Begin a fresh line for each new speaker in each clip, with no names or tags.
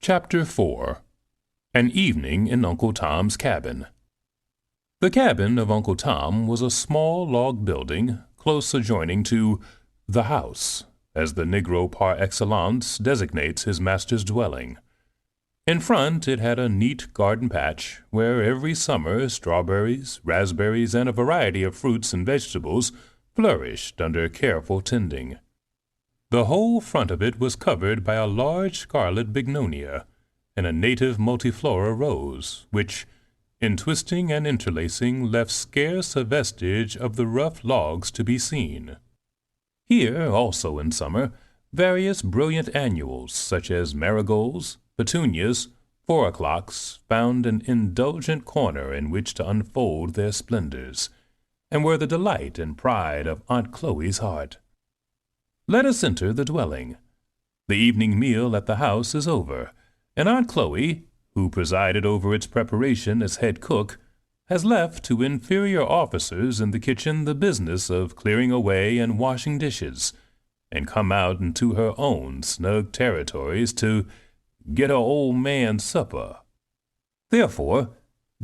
Chapter 4 An Evening in Uncle Tom's Cabin. The cabin of Uncle Tom was a small log building close adjoining to the house, as the Negro par excellence designates his master's dwelling. In front it had a neat garden patch where every summer strawberries, raspberries, and a variety of fruits and vegetables flourished under careful tending. The whole front of it was covered by a large scarlet bignonia and a native multiflora rose, which, in twisting and interlacing, left scarce a vestige of the rough logs to be seen. Here, also in summer, various brilliant annuals, such as marigolds, petunias, 4 o'clocks, found an indulgent corner in which to unfold their splendors, and were the delight and pride of Aunt Chloe's heart. Let us enter the dwelling. The evening meal at the house is over, and Aunt Chloe, who presided over its preparation as head cook, has left to inferior officers in the kitchen the business of clearing away and washing dishes, and come out into her own snug territories to get her old man's supper. Therefore,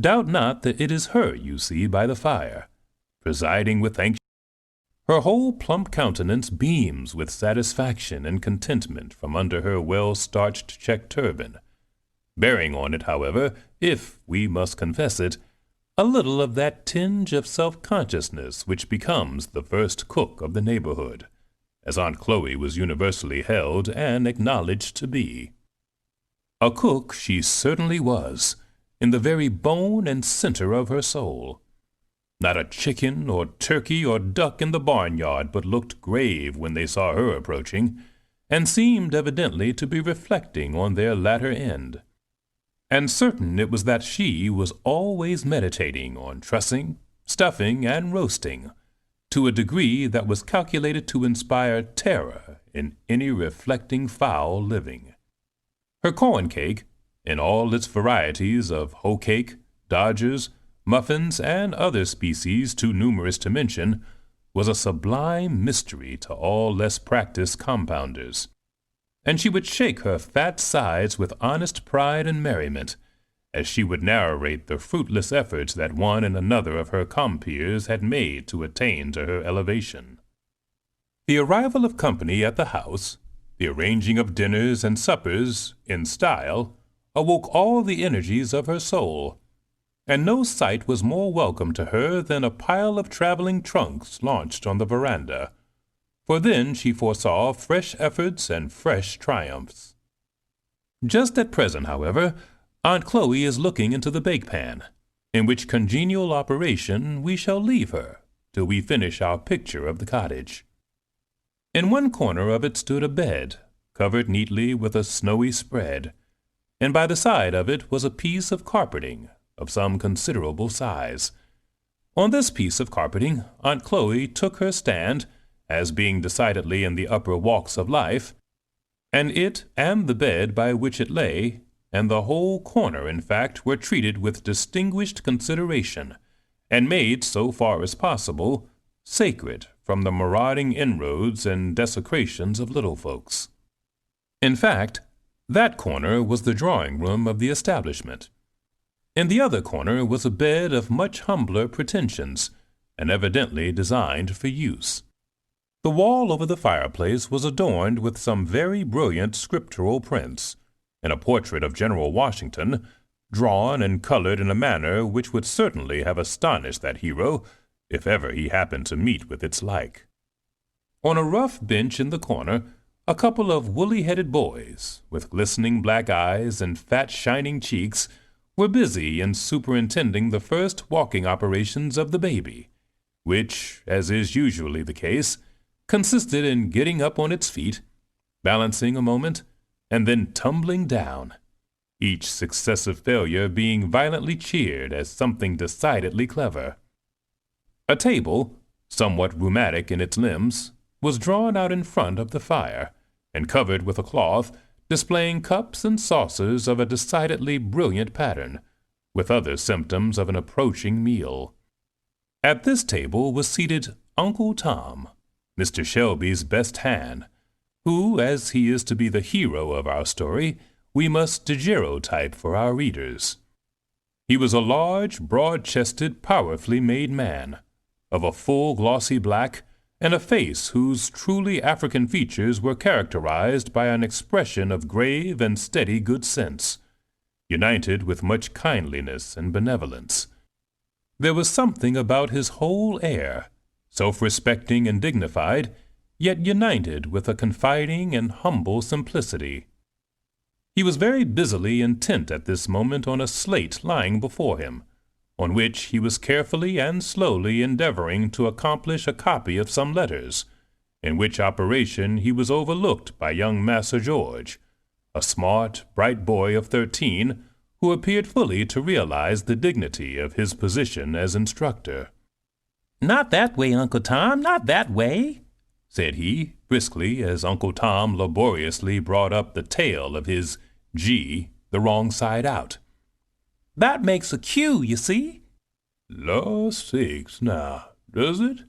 doubt not that it is her you see by the fire, presiding with anxiety. Her whole plump countenance beams with satisfaction and contentment from under her well-starched check turban, bearing on it, however, if we must confess it, a little of that tinge of self-consciousness which becomes the first cook of the neighborhood, as Aunt Chloe was universally held and acknowledged to be. A cook she certainly was, in the very bone and center of her soul. Not a chicken or turkey or duck in the barnyard but looked grave when they saw her approaching, and seemed evidently to be reflecting on their latter end. And certain it was that she was always meditating on trussing, stuffing, and roasting, to a degree that was calculated to inspire terror in any reflecting fowl living. Her corn cake, in all its varieties of hoe cake, dodgers, muffins, and other species too numerous to mention, was a sublime mystery to all less practised compounders, and she would shake her fat sides with honest pride and merriment, as she would narrate the fruitless efforts that one and another of her compeers had made to attain to her elevation. The arrival of company at the house, the arranging of dinners and suppers in style, awoke all the energies of her soul, and no sight was more welcome to her than a pile of traveling trunks launched on the veranda, for then she foresaw fresh efforts and fresh triumphs. Just at present, however, Aunt Chloe is looking into the bake-pan, in which congenial operation we shall leave her till we finish our picture of the cottage. In one corner of it stood a bed, covered neatly with a snowy spread, and by the side of it was a piece of carpeting of some considerable size. On this piece of carpeting Aunt Chloe took her stand, as being decidedly in the upper walks of life, and it and the bed by which it lay, and the whole corner, in fact, were treated with distinguished consideration, and made, so far as possible, sacred from the marauding inroads and desecrations of little folks. In fact, that corner was the drawing-room of the establishment. In the other corner was a bed of much humbler pretensions, and evidently designed for use. The wall over the fireplace was adorned with some very brilliant scriptural prints, and a portrait of General Washington, drawn and colored in a manner which would certainly have astonished that hero, if ever he happened to meet with its like. On a rough bench in the corner, a couple of woolly-headed boys, with glistening black eyes and fat shining cheeks, were busy in superintending the first walking operations of the baby, which, as is usually the case, consisted in getting up on its feet, balancing a moment, and then tumbling down, each successive failure being violently cheered as something decidedly clever. A table, somewhat rheumatic in its limbs, was drawn out in front of the fire, and covered with a cloth, displaying cups and saucers of a decidedly brilliant pattern, with other symptoms of an approaching meal. At this table was seated Uncle Tom, Mr. Shelby's best hand, who, as he is to be the hero of our story, we must daguerreotype for our readers. He was a large, broad-chested, powerfully made man, of a full glossy black, and a face whose truly African features were characterized by an expression of grave and steady good sense, united with much kindliness and benevolence. There was something about his whole air, self-respecting and dignified, yet united with a confiding and humble simplicity. He was very busily intent at this moment on a slate lying before him, on which he was carefully and slowly endeavoring to accomplish a copy of some letters, in which operation he was overlooked by young Master George, a smart, bright boy of 13, who appeared fully to realize the dignity of his position as instructor.
"Not that way, Uncle Tom, not that way,"
said he, briskly, as Uncle Tom laboriously brought up the tail of his G the wrong side out.
"That makes a Q, you see."
"Law sakes, now, does it?"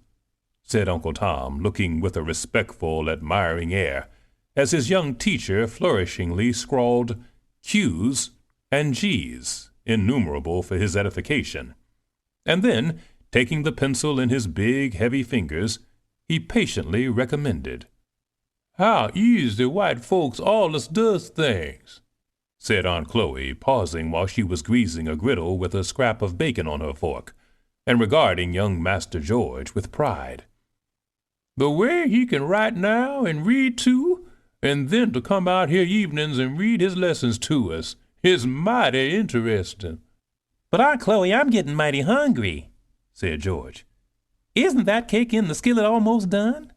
said Uncle Tom, looking with a respectful, admiring air, as his young teacher flourishingly scrawled Q's and G's, innumerable for his edification. And then, taking the pencil in his big, heavy fingers, he patiently recommended. "How easy white folks allus does things," said Aunt Chloe, pausing while she was greasing a griddle with a scrap of bacon on her fork, and regarding young Master George with pride. "The way he can write now and read too, and then to come out here evenings and read his lessons to us, is mighty interesting."
"But Aunt Chloe, I'm getting mighty hungry," said George. "Isn't that cake in the skillet almost done?"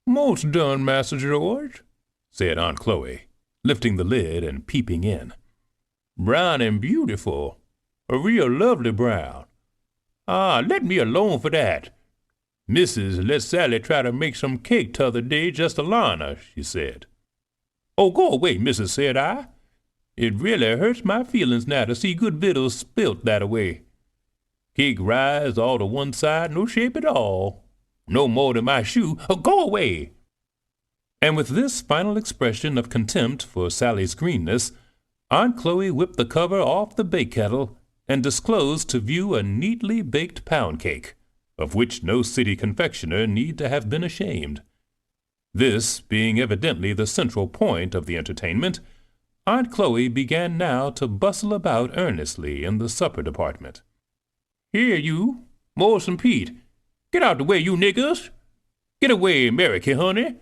"Most done, Master George," said Aunt Chloe, lifting the lid and peeping in. "Brown and beautiful, a real lovely brown. Let me alone for that. Missus let Sally try to make some cake t'other day just to larn her, she said. Oh, go away, missus, said I. It really hurts my feelings now to see good victuals spilt that-a-way. Cake rise all to one side, no shape at all. No more than my shoe. Go away." And with this final expression of contempt for Sally's greenness, Aunt Chloe whipped the cover off the bake kettle and disclosed to view a neatly baked pound cake, of which no city confectioner need to have been ashamed. This being evidently the central point of the entertainment, Aunt Chloe began now to bustle about earnestly in the supper department. "Here, you, Morrison Pete, get out the way, you niggers. Get away, America, honey.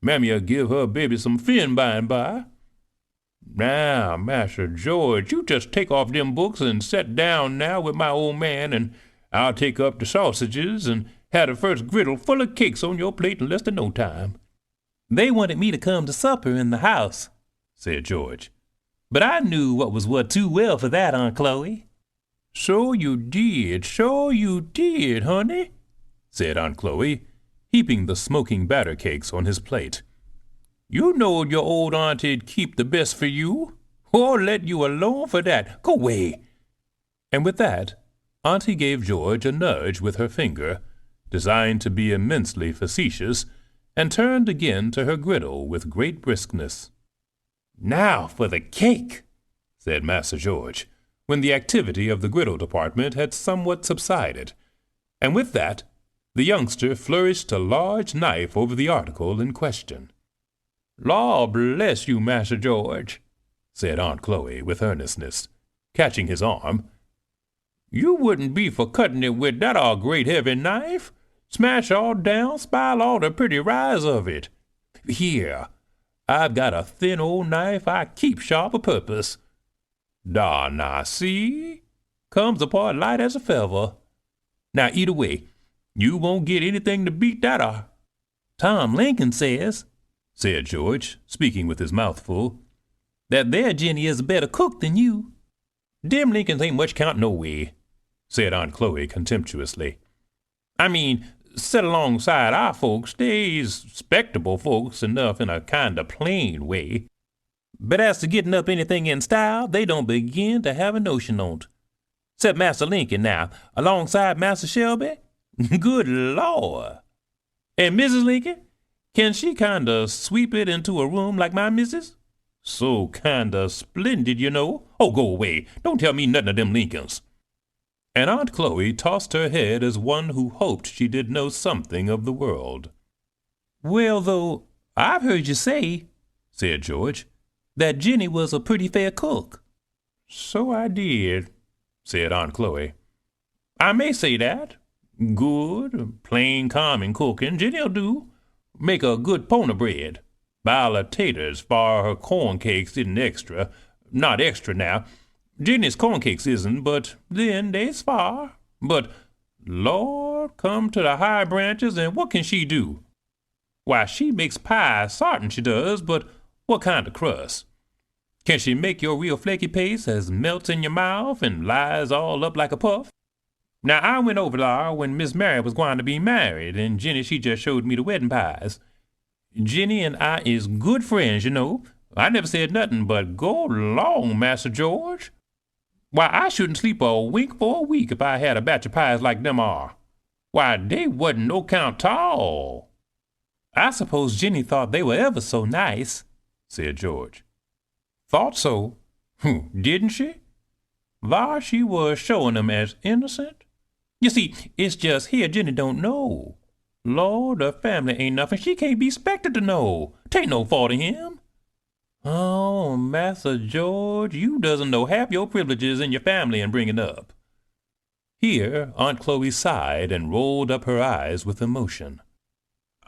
Mammy'll give her baby some fin by and by. Now, Master George, you just take off them books and set down now with my old man, and I'll take up the sausages and have the first griddle full of cakes on your plate in less than no time."
"They wanted me to come to supper in the house," said George. "But I knew what was what too well for that, Aunt Chloe."
So you did, honey," said Aunt Chloe, heaping the smoking batter cakes on his plate. "You knowed your old auntie'd keep the best for you, or let you alone for that. Go away." And with that, Auntie gave George a nudge with her finger, designed to be immensely facetious, and turned again to her griddle with great briskness. "Now for the cake," said Master George, when the activity of the griddle department had somewhat subsided, and with that the youngster flourished a large knife over the article in question. "Law bless you, Master George," said Aunt Chloe with earnestness, catching his arm. "You wouldn't be for cutting it with that great heavy knife. Smash all down, spile all the pretty rise of it. Here, I've got a thin old knife I keep sharp a purpose. Dar, now, see? Comes apart light as a feather. Now eat away. You won't get anything to beat that.
"Tom Lincoln says,"
said George, speaking with his mouth full,
"that their Jenny is a better cook than you."
"Dem Lincolns ain't much count no way," said Aunt Chloe contemptuously. "I mean, set alongside our folks, they's 'spectable folks enough in a kind of plain way.
But as to getting up anything in style, they don't begin to have a notion on't. 'Cept Master Lincoln now, alongside Master Shelby. Good Lord! And Mrs. Lincoln, can she kind of sweep it into a room like my missus? So kinda splendid, you know. Oh, go away. Don't tell me nothing of them Lincolns.
And Aunt Chloe tossed her head as one who hoped she did know something of the world.
Well, though, I've heard you say, said George, that Jenny was a pretty fair cook.
So I did, said Aunt Chloe. I may say that. Good, plain, common cooking, Jenny'll do. Make a good pony bread. Bile her taters, for her corn cakes isn't extra. Not extra now. Jenny's corn cakes isn't, but then they's far. But, Lord, come to the high branches, and what can she do? Why, she makes pie, sartin she does, but what kind of crust? Can she make your real flaky paste as melts in your mouth and lies all up like a puff? Now, I went over there when Miss Mary was going to be married, and Jenny, she just showed me the wedding pies. Jenny and I is good friends, you know. I never said nothing but, go long, Master George. Why, I shouldn't sleep a wink for a week if I had a batch of pies like them are. Why, they wasn't no count 'tall.
I suppose Jenny thought they were ever so nice, said George.
Thought so? Didn't she? Why, she was showing them as innocent.
You see, it's just here Jenny don't know. Lord, the family ain't nothing she can't be expected to know. 'Tain't no fault of him. Oh, Master George, you doesn't know half your privileges in your family and bringing up.
Here Aunt Chloe sighed and rolled up her eyes with emotion.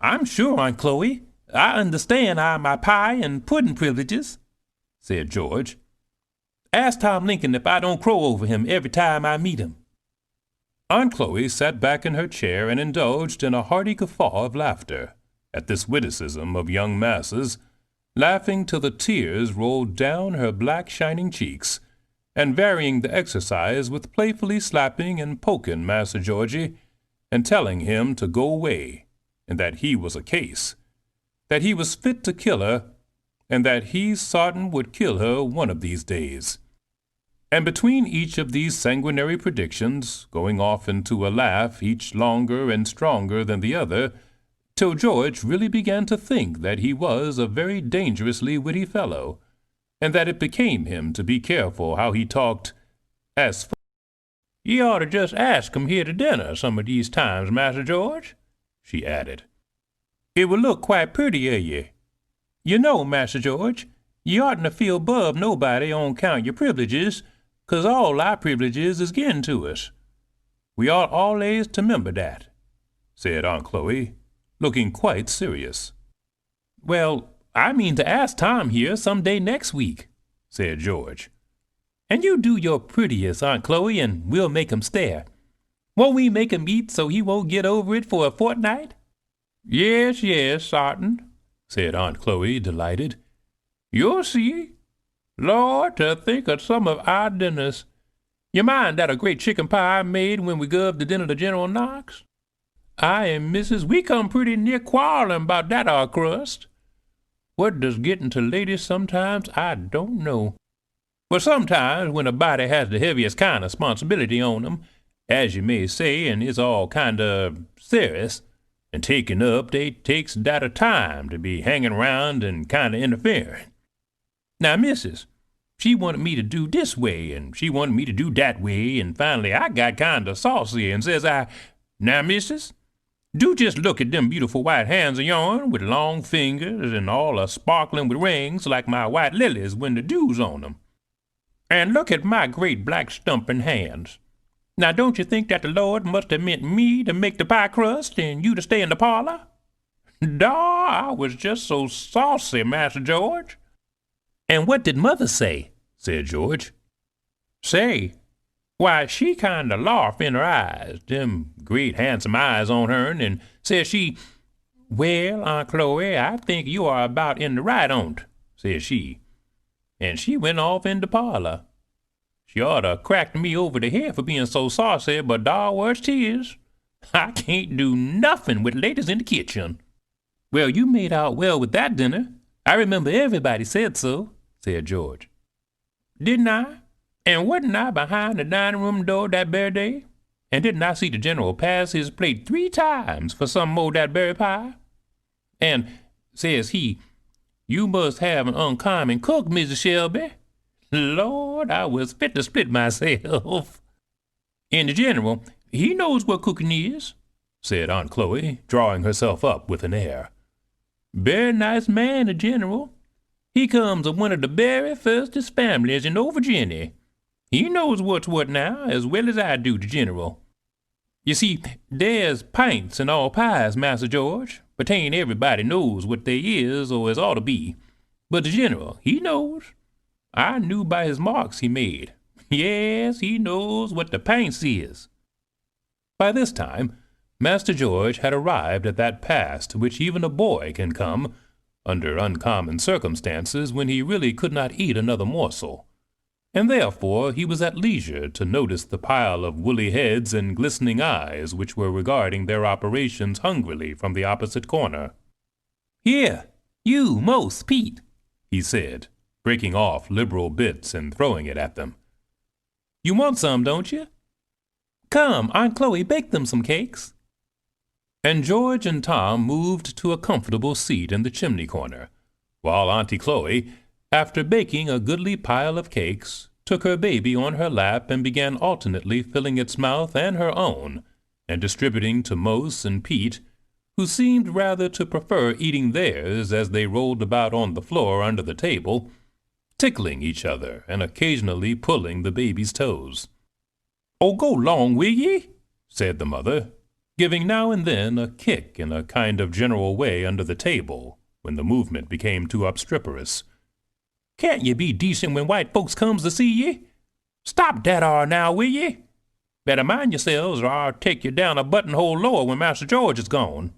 I'm sure, Aunt Chloe, I understand my pie and pudding privileges, said George. Ask Tom Lincoln if I don't crow over him every time I meet him.
Aunt Chloe sat back in her chair and indulged in a hearty guffaw of laughter at this witticism of young Massa's, laughing till the tears rolled down her black shining cheeks, and varying the exercise with playfully slapping and poking Massa Georgie, and telling him to go away, and that he was a case, that he was fit to kill her, and that he sartin would kill her one of these days. And between each of these sanguinary predictions, going off into a laugh each longer and stronger than the other, till George really began to think that he was a very dangerously witty fellow, and that it became him to be careful how he talked. As for
ye ought to just ask him here to dinner some of these times, Master George, she added. It would look quite pretty of ye. You know, Master George, ye oughtn't to feel above nobody on account your privileges, 'cause all our privileges is given to us. We ought always to remember that,
said Aunt Chloe, looking quite serious.
Well, I mean to ask Tom here some day next week, said George. And you do your prettiest, Aunt Chloe, and we'll make him stare. Won't we make him eat so he won't get over it for a fortnight?
Yes, sartin, said Aunt Chloe, delighted. You'll see. Lord, to think of some of our dinners. You mind that a great chicken pie I made when we guv the dinner to General Knox? I and Missus, we come pretty near quarreling about that our crust. What does getting to ladies sometimes, I don't know. But sometimes when a body has the heaviest kind of responsibility on 'em, as you may say, and is all kind of serious, and taken up, they takes that a time to be hanging round and kind of interfering. Now, Missus, she wanted me to do this way, and she wanted me to do that way, and finally I got kind of saucy, and says I, now, Missus, do just look at them beautiful white hands of yourn with long fingers and all a-sparkling with rings like my white lilies when the dew's on 'em. And look at my great black stumping hands. Now, don't you think that the Lord must have meant me to make the pie crust and you to stay in the parlor? Daw, I was just so saucy, Master George.
And what did Mother say? Said George.
Say? Why, she kind of laughed in her eyes, them great handsome eyes on hern, and says she, well, Aunt Chloe, I think you are about in the right on't, says she. And she went off in the parlor. She ought to cracked me over the head for being so saucy, but dar was tears. I can't do nothing with ladies in the kitchen.
Well, you made out well with that dinner. I remember everybody said so, said George.
Didn't I? And wasn't I behind the dining room door that very day? And didn't I see the general pass his plate 3 times for some more that berry pie? And, says he,
You must have an uncommon cook, Mrs. Shelby. Lord, I was fit to split myself. In the general, he knows what cooking is, said Aunt Chloe, drawing herself up with an air. Very nice man, the general. He comes of one of the very firstest families in old Virginia. He knows what's what now, as well as I do, the general. You see, there's pints in all pies, Master George, but ain't everybody knows what they is or as ought to be. But the general, he knows. I knew by his marks he made. Yes, he knows what the pints is. By this time, Master George had arrived at that pass to which even a boy can come, under uncommon circumstances when he really could not eat another morsel, and therefore he was at leisure to notice the pile of woolly heads and glistening eyes which were regarding their operations hungrily from the opposite corner. "Here, you, Mose, Pete," he said, breaking off liberal bits and throwing it at them. "You want some, don't you? Come, Aunt Chloe baked them some cakes." And George and Tom moved to a comfortable seat in the chimney corner, while Auntie Chloe, after baking a goodly pile of cakes, took her baby on her lap and began alternately filling its mouth and her own, and distributing to Mose and Pete, who seemed rather to prefer eating theirs as they rolled about on the floor under the table, tickling each other and occasionally pulling the baby's toes. "Oh, go 'long, will ye?" said the mother, giving now and then a kick in a kind of general way under the table when the movement became too obstreperous. "Can't ye be decent when white folks comes to see ye? Stop dat ar now, will ye? Better mind yourselves, or I'll take you down a buttonhole lower when Master George is gone."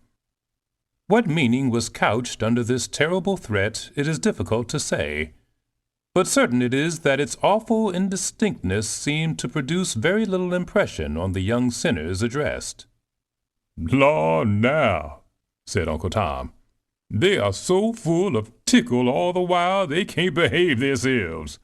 What meaning was couched under this terrible threat it is difficult to say, but certain it is that its awful indistinctness seemed to produce very little impression on the young sinners addressed. "Law, now," said Uncle Tom, "they are so full of tickle all the while they can't behave themselves."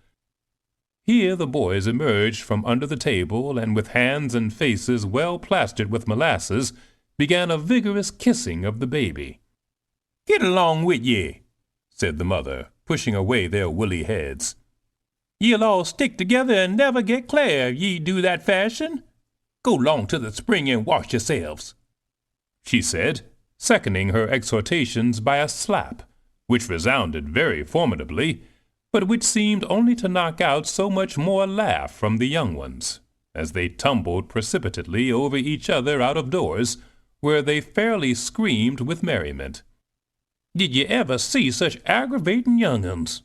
Here the boys emerged from under the table and with hands and faces well plastered with molasses began a vigorous kissing of the baby. "Get along with ye," said the mother, pushing away their woolly heads. "Ye'll all stick together and never get clear if ye do that fashion. Go 'long to the spring and wash yourselves," she said, seconding her exhortations by a slap, which resounded very formidably, but which seemed only to knock out so much more laugh from the young ones, as they tumbled precipitately over each other out of doors, where they fairly screamed with merriment. "Did you ever see such aggravating young uns?"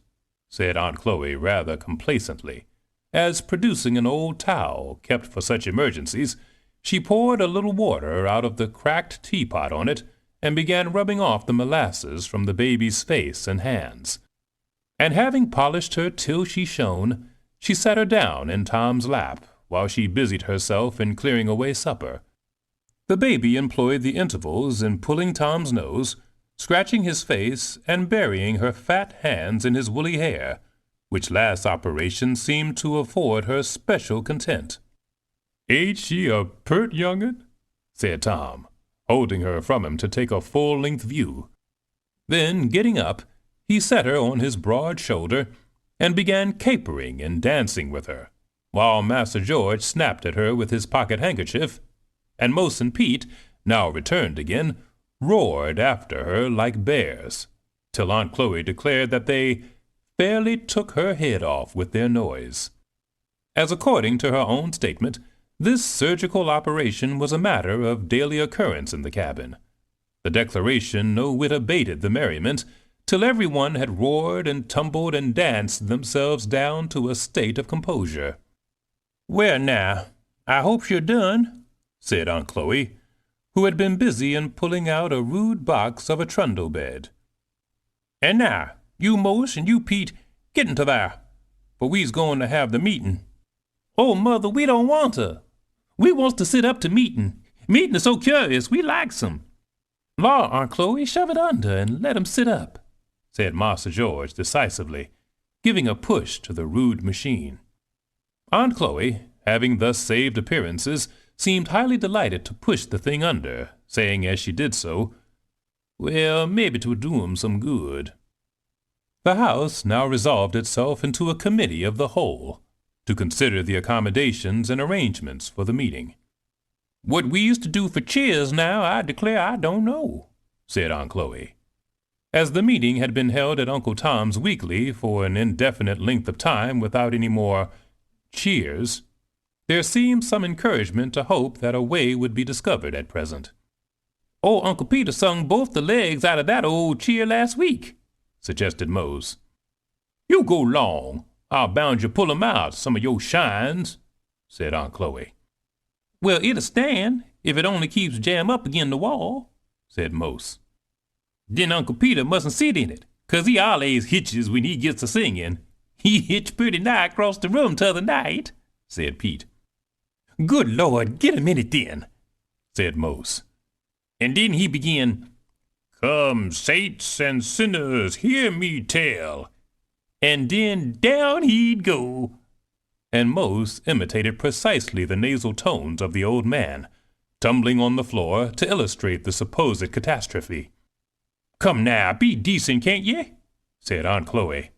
said Aunt Chloe rather complacently, as, producing an old towel kept for such emergencies, she poured a little water out of the cracked teapot on it and began rubbing off the molasses from the baby's face and hands. And having polished her till she shone, she sat her down in Tom's lap while she busied herself in clearing away supper. The baby employed the intervals in pulling Tom's nose, scratching his face, and burying her fat hands in his woolly hair, which last operation seemed to afford her special content. "Ain't she a pert young'un?" said Tom, holding her from him to take a full-length view. Then, getting up, he set her on his broad shoulder and began capering and dancing with her, while Master George snapped at her with his pocket-handkerchief, and Mose and Pete, now returned again, roared after her like bears, till Aunt Chloe declared that they fairly took her head off with their noise. As according to her own statement, this surgical operation was a matter of daily occurrence in the cabin. The declaration no whit abated the merriment, till every one had roared and tumbled and danced themselves down to a state of composure. "Well, now, I hope you're done," said Aunt Chloe, who had been busy in pulling out a rude box of a trundle bed. "And now, you Mose and you Pete, get into there, for we's going to have the meeting." "Oh, Mother, we don't want to. We wants to sit up to meeting. Meeting is so curious, we likes 'em." "Law, Aunt Chloe, shove it under and let 'em sit up," said Master George decisively, giving a push to the rude machine. Aunt Chloe, having thus saved appearances, seemed highly delighted to push the thing under, saying as she did so, "Well, maybe 'twill do 'em some good."
The House now resolved itself into a committee of the whole to consider the accommodations and arrangements for the meeting.
"What we used to do for cheers now, I declare I don't know,"
said Aunt Chloe. As the meeting had been held at Uncle Tom's weekly for an indefinite length of time without any more cheers, there seemed some encouragement to hope that a way would be discovered at present.
"Old Uncle Peter sung both the legs out of that old cheer last week,"
suggested Mose.
"You go long. I'll bound you pull 'em out, some of your shines,"
said Aunt Chloe.
"Well, it'll stand, if it only keeps jam up agin the wall," said Mose. "Then Uncle Peter mustn't sit in it, 'cause he allays hitches when he gets to singing. He hitched pretty nigh across the room t'other night," said Pete. "Good Lord, get him in it then," said Mose. "And then he begin, 'Come, saints and sinners, hear me tell,' and then down he'd go."
And Mose imitated precisely the nasal tones of the old man, tumbling on the floor to illustrate the supposed catastrophe.
"Come now, be decent, can't ye?"
said Aunt Chloe.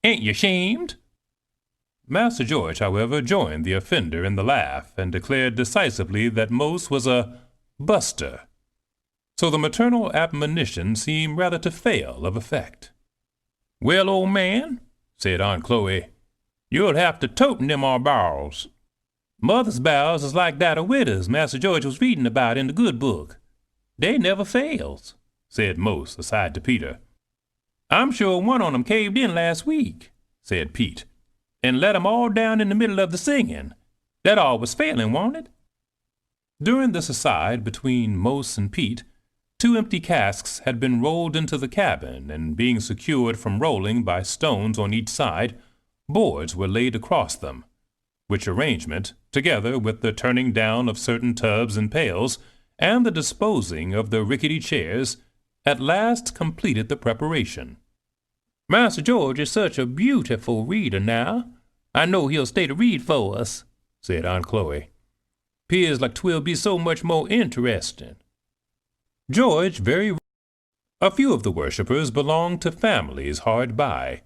"Ain't you ashamed?"
Master George, however, joined the offender in the laugh and declared decisively that Mose was a buster. So the maternal admonition seemed rather to fail of effect.
"Well, old man," said Aunt Chloe, "you'll have to toten them our barrels. Mother's barrels is like that of widows Master George was reading about in the good book. They never fails," said Mose aside to Peter. "I'm sure one on 'em caved in last week," said Pete, "and let 'em all down in the middle of the singing. That all was failing, wa'n't it?"
During this aside between Mose and Pete, 2 empty casks had been rolled into the cabin, and being secured from rolling by stones on each side, boards were laid across them, which arrangement, together with the turning down of certain tubs and pails, and the disposing of the rickety chairs, at last completed the preparation.
"Master George is such a beautiful reader now. I know he'll stay to read for us," said Aunt Chloe. "'Pears like 'twill be so much more interesting."
George A few of the worshippers belonged to families hard by,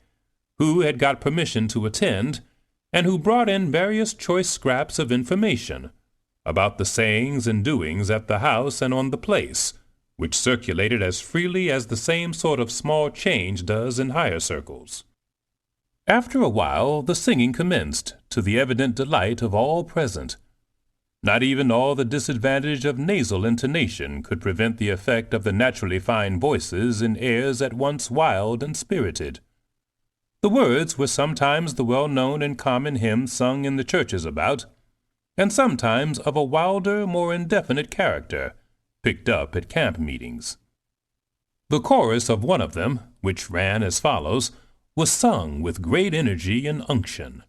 who had got permission to attend, and who brought in various choice scraps of information about the sayings and doings at the house and on the place, which circulated as freely as the same sort of small change does in higher circles. After a while the singing commenced, to the evident delight of all present. Not even all the disadvantage of nasal intonation could prevent the effect of the naturally fine voices in airs at once wild and spirited. The words were sometimes the well-known and common hymns sung in the churches about, and sometimes of a wilder, more indefinite character, picked up at camp meetings. The chorus of one of them, which ran as follows, was sung with great energy and unction.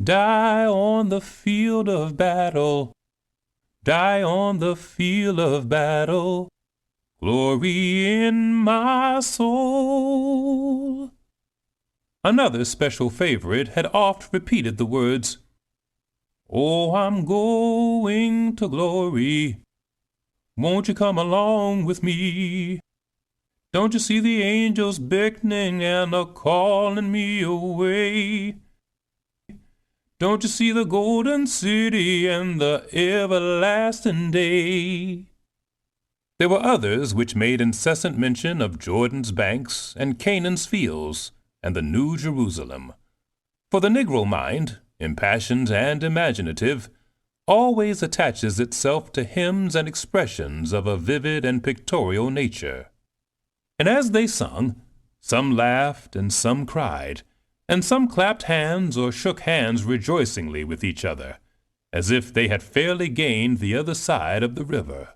"Die on the field of battle, die on the field of battle, glory in my soul." Another special favorite had oft repeated the words, "Oh, I'm going to glory, won't you come along with me? Don't you see the angels beckoning and a-calling me away? Don't you see the golden city and the everlasting day?" There were others which made incessant mention of Jordan's banks and Canaan's fields and the New Jerusalem. For the Negro mind, impassioned and imaginative, always attaches itself to hymns and expressions of a vivid and pictorial nature. And as they sung, some laughed and some cried, and some clapped hands or shook hands rejoicingly with each other, as if they had fairly gained the other side of the river.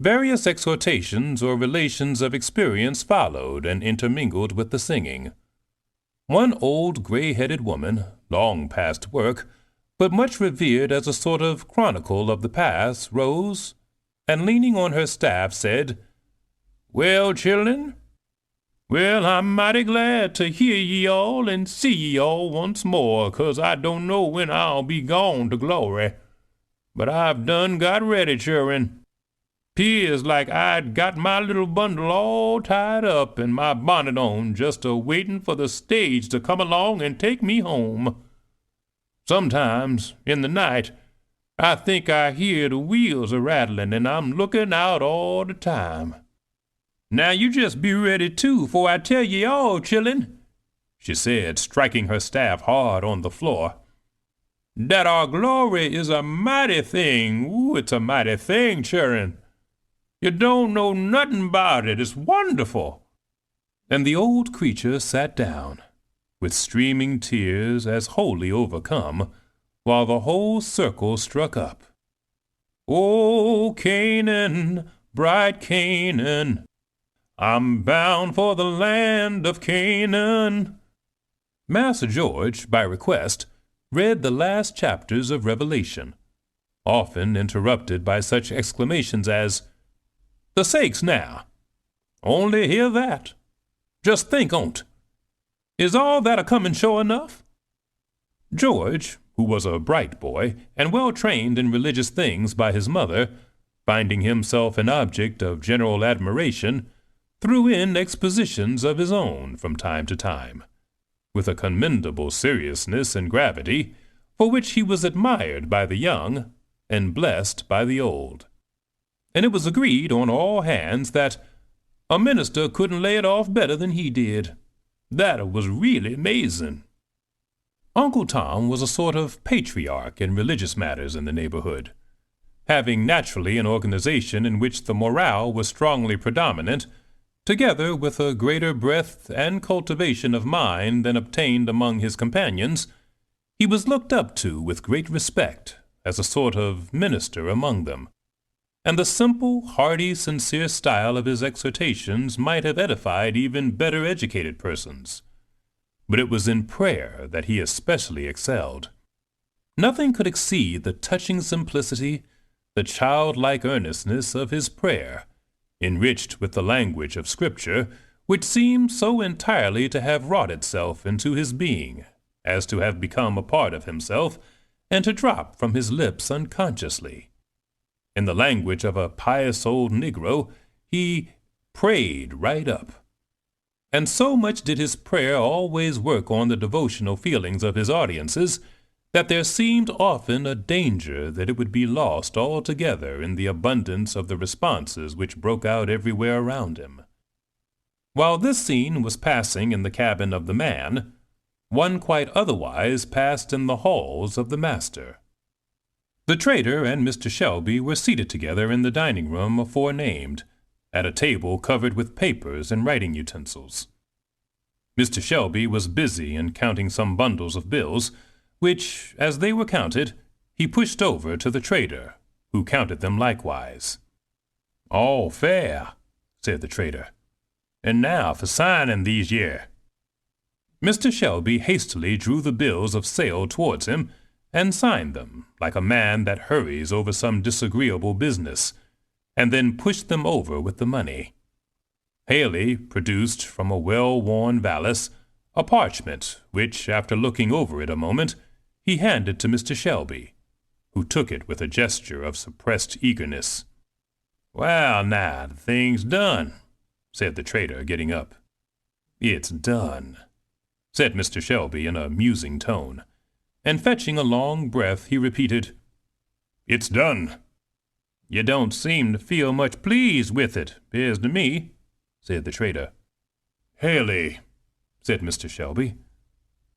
Various exhortations or relations of experience followed and intermingled with the singing. One old gray-headed woman, long past work, but much revered as a sort of chronicle of the past, rose, and leaning on her staff said, "Well, children, well, I'm mighty glad to hear ye all and see ye all once more, 'cause I don't know when I'll be gone to glory. But I've done got ready, children.
'Pears like I'd got my little bundle all tied up and my bonnet on just a-waitin' for the stage to come along and take me home. Sometimes, in the night, I think I hear the wheels a-rattlin' and I'm lookin' out all the time. Now you just be ready, too, for I tell ye all, chillin'," she said, striking her staff hard on the floor, "that our glory is a mighty thing. Ooh, it's a mighty thing, children. You don't know nothing about it. It's wonderful."
And the old creature sat down, with streaming tears, as wholly overcome, while the whole circle struck up. "O Canaan, bright Canaan, I'm bound for the land of Canaan." Master George, by request, read the last chapters of Revelation, often interrupted by such exclamations as, "The sakes now! Only hear that! Just think on't! Is all that a-comin' sure enough?" George, who was a bright boy and well trained in religious things by his mother, finding himself an object of general admiration, threw in expositions of his own from time to time, with a commendable seriousness and gravity, for which he was admired by the young and blessed by the old. And it was agreed on all hands that a minister couldn't lay it off better than he did. That was really amazing. Uncle Tom was a sort of patriarch in religious matters in the neighborhood, having naturally an organization in which the morale was strongly predominant, together with a greater breadth and cultivation of mind than obtained among his companions. He was looked up to with great respect as a sort of minister among them, and the simple, hearty, sincere style of his exhortations might have edified even better educated persons. But it was in prayer that he especially excelled. Nothing could exceed the touching simplicity, the childlike earnestness of his prayer, enriched with the language of Scripture, which seemed so entirely to have wrought itself into his being, as to have become a part of himself, and to drop from his lips unconsciously. In the language of a pious old Negro, he prayed right up. And so much did his prayer always work on the devotional feelings of his audiences, that there seemed often a danger that it would be lost altogether in the abundance of the responses which broke out everywhere around him. While this scene was passing in the cabin of the man, one quite otherwise passed in the halls of the master. The trader and Mr. Shelby were seated together in the dining room aforenamed, at a table covered with papers and writing utensils. Mr. Shelby was busy in counting some bundles of bills, which, as they were counted, he pushed over to the trader, who counted them likewise. "All fair," said the trader. "And now for signing these yere." Mr. Shelby hastily drew the bills of sale towards him, and signed them, like a man that hurries over some disagreeable business, and then pushed them over with the money. Haley produced from a well-worn valise a parchment, which, after looking over it a moment, he handed to Mr. Shelby, who took it with a gesture of suppressed eagerness. "Well, now, the thing's done," said the trader, getting up. "It's done," said Mr. Shelby in a musing tone, and fetching a long breath, he repeated, "It's done." "You don't seem to feel much pleased with it, 'pears to me," said the trader. "Haley," said Mr. Shelby,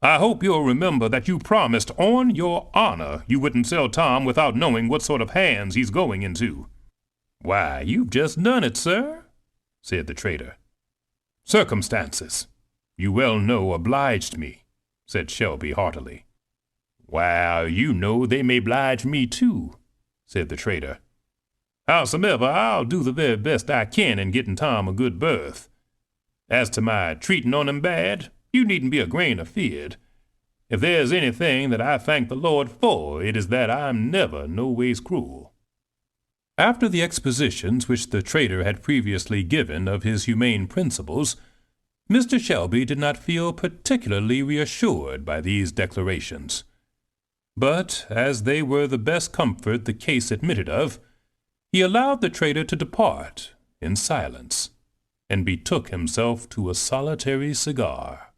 "I hope you'll remember that you promised on your honor you wouldn't sell Tom without knowing what sort of hands he's going into." "Why, you've just done it, sir," said the trader. "Circumstances, you well know, obliged me," said Shelby heartily. "Why, you know they may oblige me too," said the trader. "Howsomever, I'll do the very best I can in getting Tom a good berth. As to my treating on him bad, you needn't be a grain afeard. If there's anything that I thank the Lord for, it is that I'm never no ways cruel." After the expositions which the trader had previously given of his humane principles, Mr. Shelby did not feel particularly reassured by these declarations. But, as they were the best comfort the case admitted of, he allowed the trader to depart in silence, and betook himself to a solitary cigar.